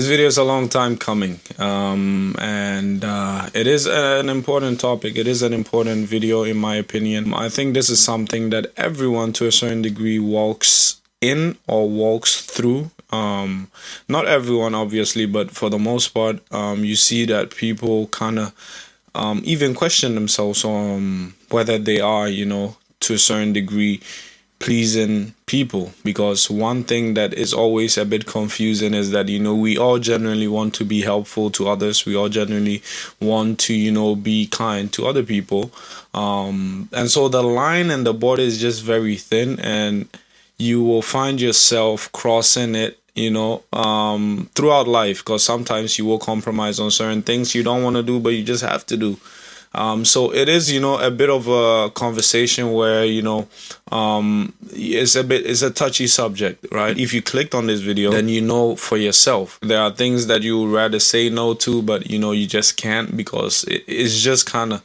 This video is a long time coming, and it is an important topic. It is an important video, in my opinion. I think this is something that everyone, to a certain degree, walks in or walks through. Not everyone, obviously, but for the most part, you see that people kind of even question themselves on whether they are, to a certain degree, pleasing people. Because one thing that is always a bit confusing is that we all genuinely want to be helpful to others. We all genuinely want to be kind to other people, and so the line and the border is just very thin, and you will find yourself crossing it throughout life, because sometimes you will compromise on certain things you don't want to do but you just have to do. So it is, a bit of a conversation where, it's a touchy subject, right? If you clicked on this video, then for yourself. There are things that you would rather say no to, but you just can't, because it's just kind of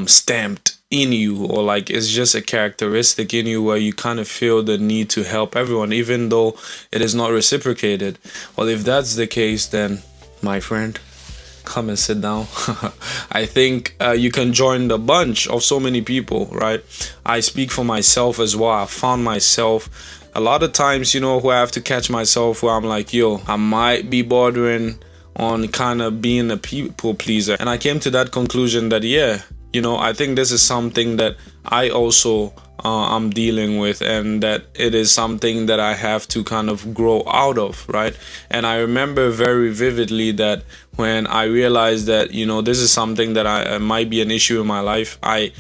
stamped in you, or like it's just a characteristic in you where you kind of feel the need to help everyone, even though it is not reciprocated. Well, if that's the case, then my friend, come and sit down. I think you can join the bunch of so many people, right? I speak for myself as well. I found myself a lot of times, where I have to catch myself, where I'm like, yo, I might be bordering on kind of being a people pleaser. And I came to that conclusion that, yeah, I think this is something that I also I'm dealing with, and that it is something that I have to kind of grow out of, right? And I remember very vividly that when I realized that this is something that I might be an issue in my life, I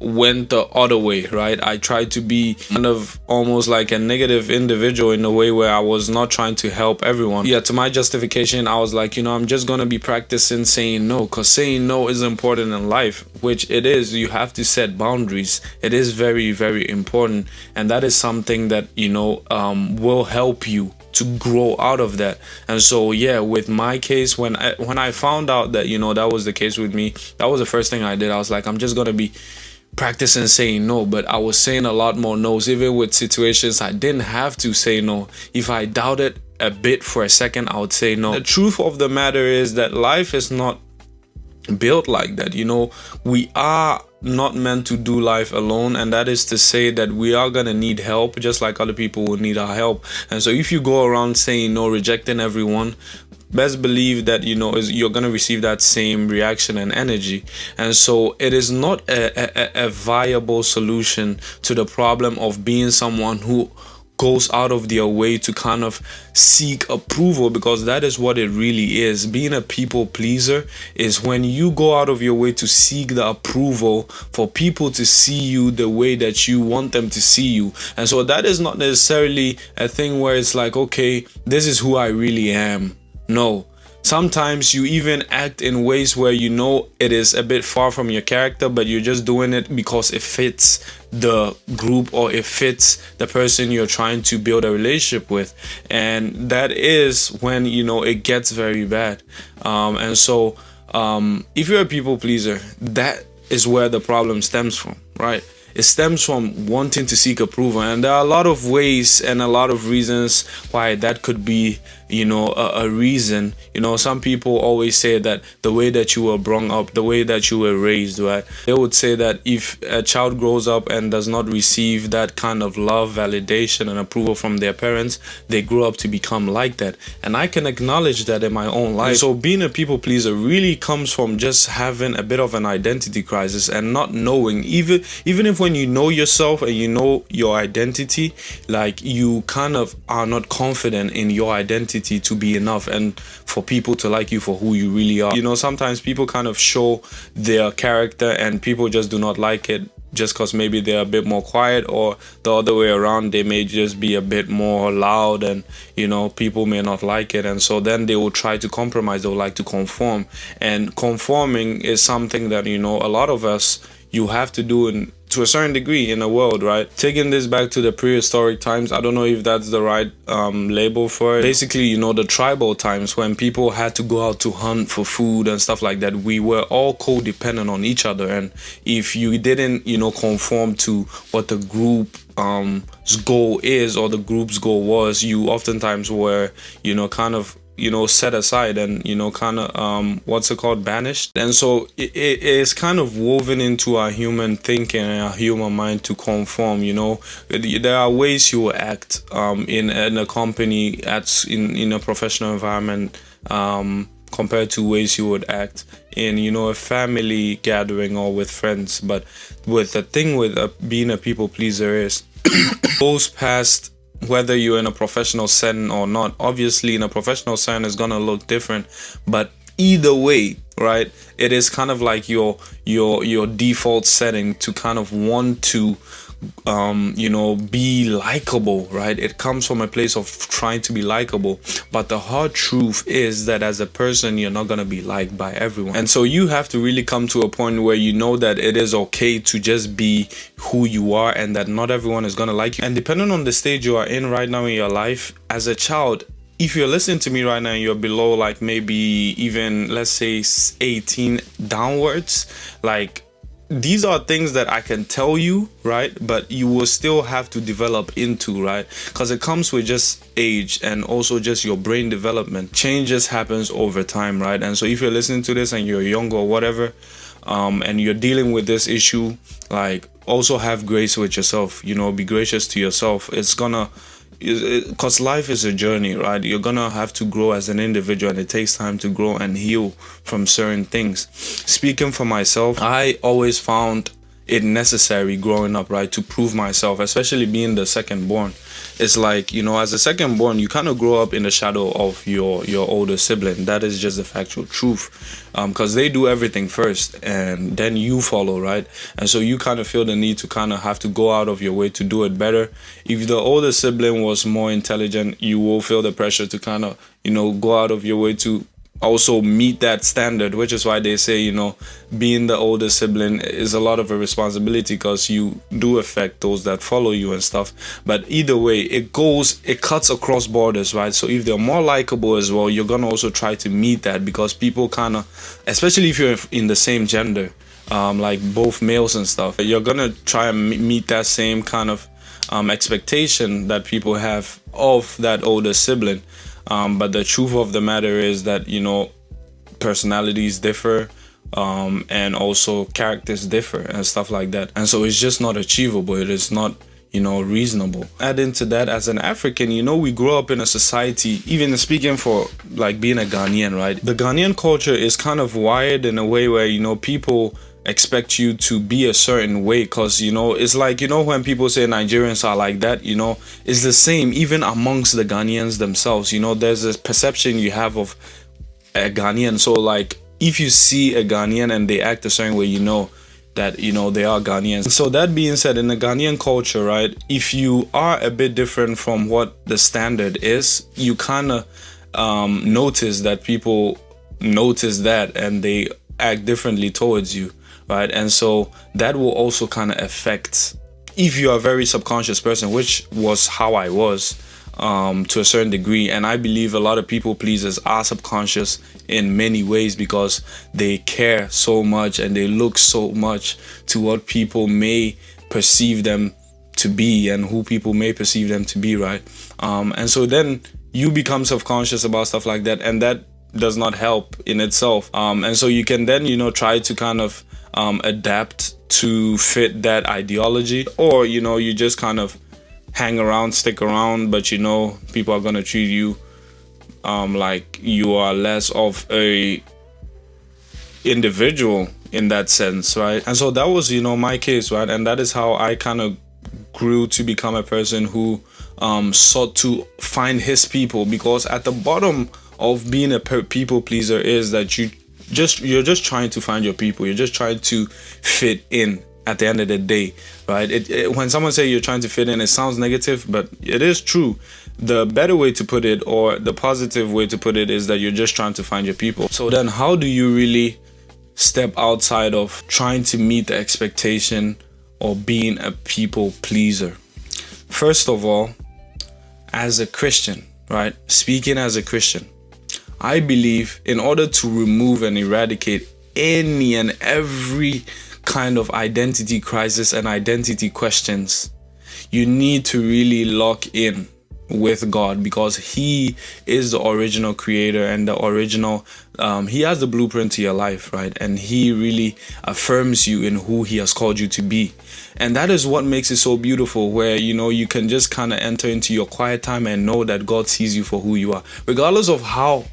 went the other way, right? I tried to be kind of almost like a negative individual in a way where I was not trying to help everyone. Yeah, to my justification, I was like, I'm just gonna be practicing saying no, because saying no is important in life, which it is. You have to set boundaries. It is very, very important, and that is something that will help you to grow out of that. And so, yeah, with my case, when I found out that that was the case with me, that was the first thing I did. I was like, I'm just gonna be practicing saying no. But I was saying a lot more no's, even with situations I didn't have to say no. If I doubted a bit for a second, I would say no. The truth of the matter is that life is not built like that. We are not meant to do life alone, and that is to say that we are gonna need help, just like other people will need our help. And so if you go around saying no, rejecting everyone, best believe that you're gonna receive that same reaction and energy. And so it is not a viable solution to the problem of being someone who goes out of their way to kind of seek approval, because that is what it really is. Being a people pleaser is when you go out of your way to seek the approval for people to see you the way that you want them to see you. And so that is not necessarily a thing where it's like, okay, this is who I really am. No. Sometimes you even act in ways where it is a bit far from your character, but you're just doing it because it fits the group, or it fits the person you're trying to build a relationship with. And that is when it gets very bad. And so if you're a people pleaser, that is where the problem stems from, right? It stems from wanting to seek approval, and there are a lot of ways and a lot of reasons why that could be a reason. Some people always say that the way that you were brought up, the way that you were raised, right? They would say that if a child grows up and does not receive that kind of love, validation, and approval from their parents, they grow up to become like that. And I can acknowledge that in my own life. So being a people pleaser really comes from just having a bit of an identity crisis and not knowing, even if when you know yourself and you know your identity, like you kind of are not confident in your identity to be enough and for people to like you for who you really are. Sometimes people kind of show their character and people just do not like it, just because maybe they're a bit more quiet, or the other way around, they may just be a bit more loud, and people may not like it. And so then they will try to compromise. They will like to conform, and conforming is something that a lot of us, you have to do to a certain degree in the world, right? Taking this back to the prehistoric times, I don't know if that's the right label for it. Basically, the tribal times when people had to go out to hunt for food and stuff like that, we were all codependent on each other. And if you didn't, conform to what the group goal is, or the group's goal was, you oftentimes were, kind of set aside and kind of what's it called, banished. And so it is kind of woven into our human thinking and our human mind to conform. There are ways you will act in a company, in a professional environment, compared to ways you would act in a family gathering or with friends. But with the thing with being a people pleaser is goes past whether you're in a professional setting or not. Obviously in a professional setting it's gonna look different, but either way, right, it is kind of like your default setting to kind of want to be likable, right? It comes from a place of trying to be likable, but the hard truth is that as a person you're not going to be liked by everyone. And so you have to really come to a point where you know that it is okay to just be who you are and that not everyone is going to like you. And depending on the stage you are in right now in your life, as a child, if you're listening to me right now and you're below like maybe even let's say 18 downwards, like these are things that I can tell you, right? But you will still have to develop into, right? Because it comes with just age and also just your brain development. Changes happens over time, right? And so if you're listening to this and you're younger or whatever, and you're dealing with this issue, like also have grace with yourself, be gracious to yourself. It's gonna, because life is a journey, right? You're gonna have to grow as an individual and it takes time to grow and heal from certain things. Speaking for myself, I always found it necessary growing up, right, to prove myself, especially being the second born. It's like, as a second born, you kind of grow up in the shadow of your older sibling. That is just the factual truth, because they do everything first and then you follow, right? And so you kind of feel the need to kind of have to go out of your way to do it better. If the older sibling was more intelligent, you will feel the pressure to kind of go out of your way to also meet that standard, which is why they say being the older sibling is a lot of a responsibility, because you do affect those that follow you and stuff. But either way, it cuts across borders, right? So if they're more likable as well, you're gonna also try to meet that, because people kind of, especially if you're in the same gender, like both males and stuff, you're gonna try and meet that same kind of expectation that people have of that older sibling. But the truth of the matter is that personalities differ, and also characters differ and stuff like that, and so it's just not achievable. It is not reasonable. Add into that, as an African, we grow up in a society, even speaking for like being a Ghanaian, right? The Ghanaian culture is kind of wired in a way where people expect you to be a certain way, because it's like when people say Nigerians are like that, it's the same even amongst the Ghanaians themselves. There's this perception you have of a Ghanaian. So like if you see a Ghanaian and they act a certain way, that they are Ghanaians. So that being said, in the Ghanaian culture, right, if you are a bit different from what the standard is, you kind of notice that people notice that and they act differently towards you, right? And so that will also kind of affect, if you are a very subconscious person, which was how I was to a certain degree. And I believe a lot of people pleasers are subconscious in many ways, because they care so much and they look so much to what people may perceive them to be and who people may perceive them to be, right? And so then you become subconscious about stuff like that, and that does not help in itself. And so you can then try to kind of adapt to fit that ideology, or you just kind of hang around, stick around, but people are gonna treat you like you are less of a individual in that sense, right? And so that was my case, right? And that is how I kind of grew to become a person who sought to find his people, because at the bottom of being a people pleaser is that you're just trying to find your people. You're just trying to fit in at the end of the day, right? When someone say you're trying to fit in, it sounds negative, but it is true. The better way to put it, or the positive way to put it, is that you're just trying to find your people. So then how do you really step outside of trying to meet the expectation or being a people pleaser? First of all, as a Christian, right? Speaking as a Christian, I believe in order to remove and eradicate any and every kind of identity crisis and identity questions, you need to really lock in with God, because he is the original creator and the original he has the blueprint to your life, right? And he really affirms you in who he has called you to be. And that is what makes it so beautiful, where you can just kind of enter into your quiet time and know that God sees you for who you are, regardless of how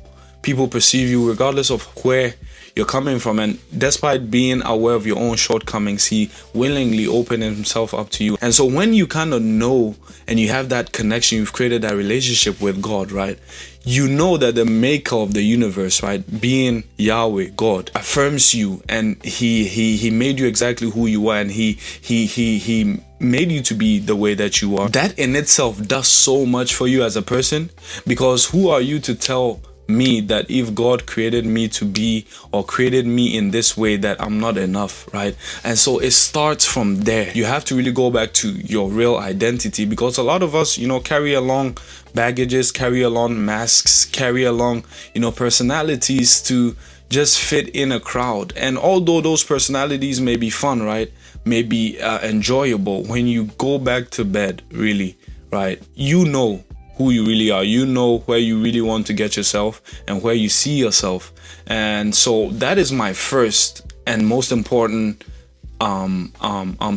people perceive you, regardless of where you're coming from. And despite being aware of your own shortcomings, he willingly opened himself up to you. And so when you kind of know and you have that connection, you've created that relationship with God, right? You know that the maker of the universe, right, being Yahweh, God, affirms you, and he made you exactly who you are, and he made you to be the way that you are. That in itself does so much for you as a person, because who are you to tell me that if God created me to be, or created me in this way, that I'm not enough, right? And so it starts from there. You have to really go back to your real identity, because a lot of us, carry along baggages, carry along masks, carry along, personalities to just fit in a crowd. And although those personalities may be fun, right, may be enjoyable, when you go back to bed, really, right, who you really are, where you really want to get yourself and where you see yourself. And so that is my first and most important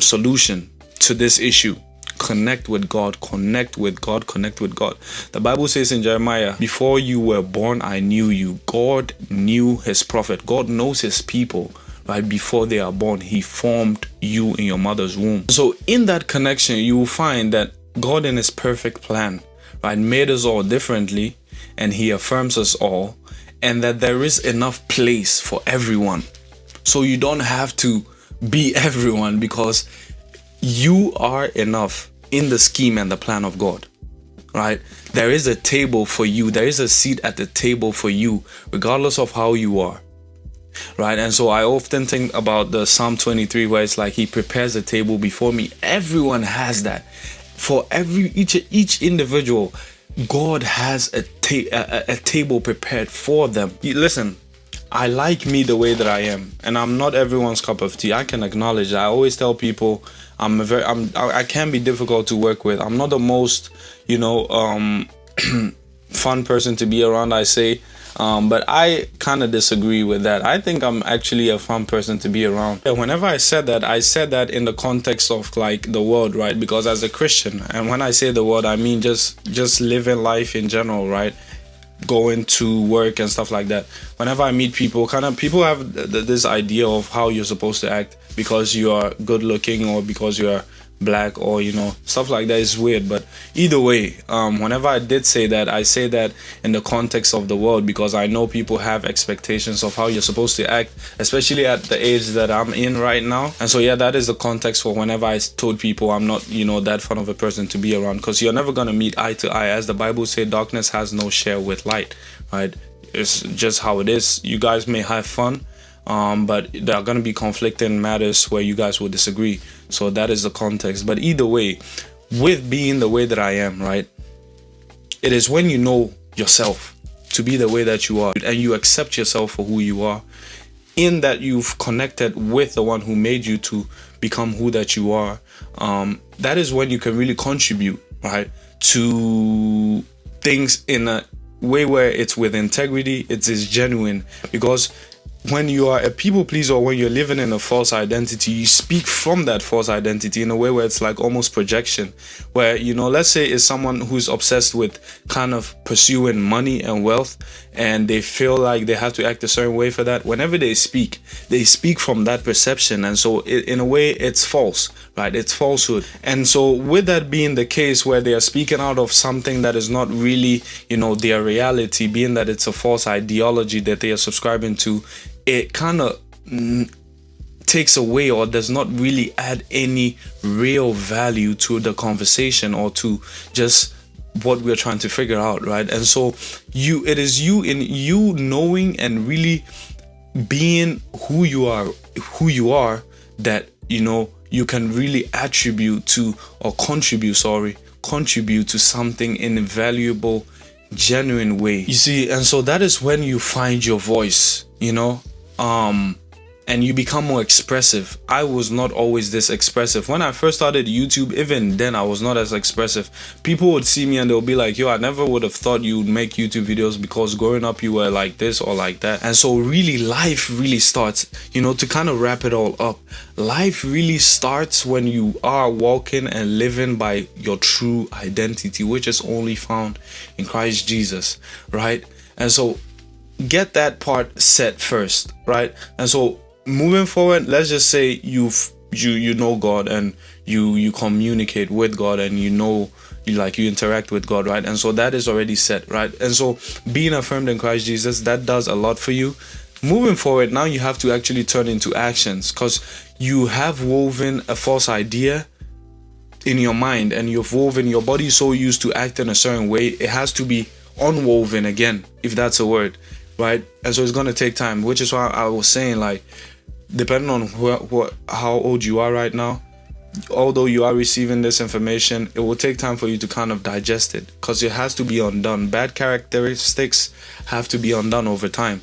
solution to this issue. Connect with God, connect with God, connect with God. The Bible says in Jeremiah, before you were born, I knew you. God knew his prophet. God knows his people, right? Before they are born, he formed you in your mother's womb. So in that connection, you will find that God in his perfect plan, right, made us all differently, and he affirms us all, and that there is enough place for everyone. So you don't have to be everyone, because you are enough in the scheme and the plan of God, right? There is a table for you. There is a seat at the table for you, regardless of how you are, right? And so I often think about the Psalm 23, where it's like, he prepares a table before me. Everyone has that. For each individual, God has a table prepared for them. Listen, I like me the way that I am, and I'm not everyone's cup of tea. I can acknowledge that. I always tell people I can be difficult to work with. I'm not the most fun person to be around, I say. But I kind of disagree with that. I think I'm actually a fun person to be around. Whenever I said that in the context of like the world, right? Because as a Christian, and when I say the world, I mean just living life in general, right? Going to work and stuff like that. Whenever I meet people, people have this idea of how you're supposed to act because you are good looking, or because you are black, or stuff like that. Is weird. But either way, whenever I did say that, I say that in the context of the world, because I know people have expectations of how you're supposed to act, especially at the age that I'm in right now. And so yeah, that is the context for whenever I told people I'm not that fun of a person to be around, because you're never gonna meet eye to eye. As the Bible says, darkness has no share with light, right? It's just how it is. You guys may have fun, but there are going to be conflicting matters where you guys will disagree. So that is the context. But either way, with being the way that I am, right, it is when you know yourself to be the way that you are, and you accept yourself for who you are, in that you've connected with the one who made you to become who that you are. That is when you can really contribute, right, to things in a way where it's with integrity, it is genuine. Because when you are a people pleaser, or when you're living in a false identity, you speak from that false identity in a way where it's like almost projection, where let's say it's someone who's obsessed with kind of pursuing money and wealth, and they feel like they have to act a certain way for that. Whenever they speak from that perception, and so in a way it's false, right? It's falsehood. And so with that being the case, where they are speaking out of something that is not really their reality, being that it's a false ideology that they are subscribing to, it kind of takes away, or does not really add any real value to the conversation, or to just what we're trying to figure out, right? And so it is you knowing and really being who you are, that you can really attribute to, or contribute to something in a valuable, genuine way. You see, and so that is when you find your voice, and you become more expressive. I was not always this expressive. When I first started YouTube, even then I was not as expressive. People would see me and they'll be like, yo, I never would have thought you would make YouTube videos because growing up you were like this or like that. And so really life really starts, you know, to kind of wrap it all up. Life really starts when you are walking and living by your true identity, which is only found in Christ Jesus, right? And so get that part set first, right? And so moving forward, let's just say you know God, and you communicate with God, and you interact with God, right? And so that is already set, right? And so being affirmed in Christ Jesus, that does a lot for you. Moving forward, now you have to actually turn into actions, because you have woven a false idea in your mind, and you've woven, your body is so used to act in a certain way, it has to be unwoven again, if that's a word, right? And so it's going to take time, which is why I was saying, like, depending on how old you are right now, although you are receiving this information, it will take time for you to kind of digest it, because it has to be undone. Bad characteristics have to be undone over time.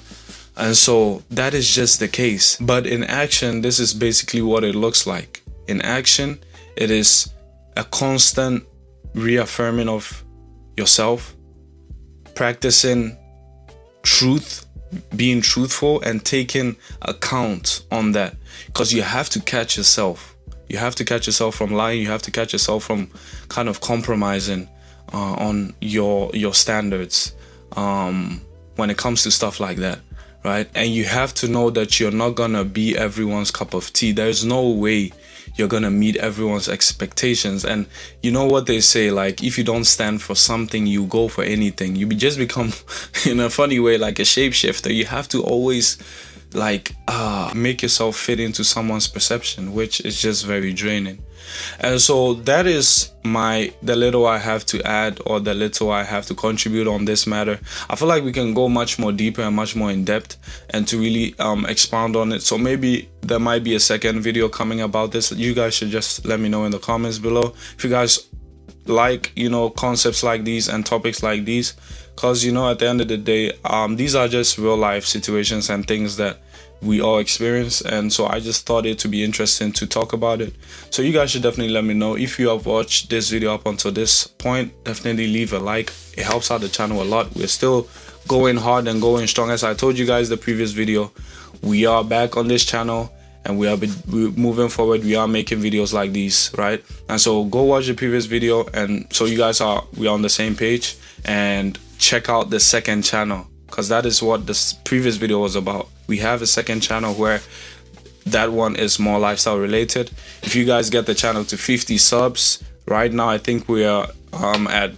And so that is just the case. But in action, this is basically what it looks like. In action, it is a constant reaffirming of yourself, practicing truth, being truthful, and taking account on that, because you have to catch yourself. You have to catch yourself from lying. You have to catch yourself from kind of compromising on your standards when it comes to stuff like that, right? And you have to know that you're not gonna be everyone's cup of tea. There's no way you're gonna meet everyone's expectations. And you know what they say, like, if you don't stand for something, you go for anything. You just become, in a funny way, like a shapeshifter. You have to always like make yourself fit into someone's perception, which is just very draining. And so that is the little I have to add, or the little I have to contribute on this matter. I feel like we can go much more deeper and much more in depth, and to really expound on it. So maybe there might be a second video coming about this. You guys should just let me know in the comments below if you guys like, you know, concepts like these and topics like these, because, you know, at the end of the day, these are just real life situations and things that we all experience, and so I just thought it to be interesting to talk about it. So you guys should definitely let me know if you have watched this video up until this point. Definitely leave a like. It helps out the channel a lot. We're still going hard and going strong. As I told you guys the previous video, we are back on this channel, and we're moving forward. We are making videos like these, right? And so go watch the previous video, and so you guys we're on the same page, and check out the second channel, because that is what this previous video was about. We have a second channel where that one is more lifestyle related. If you guys get the channel to 50 subs, right now I think we are at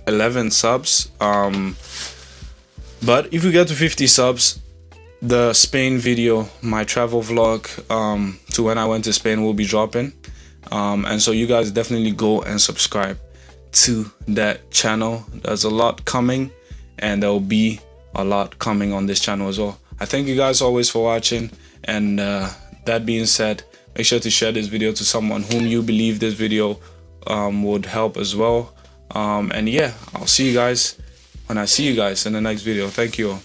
11 subs. But if we get to 50 subs, the Spain video, my travel vlog to when I went to Spain, will be dropping. And so you guys definitely go and subscribe to that channel. There's a lot coming, and there will be a lot coming on this channel as well. I thank you guys always for watching, and that being said, make sure to share this video to someone whom you believe this video would help as well. And yeah, I'll see you guys when I see you guys in the next video. Thank you all.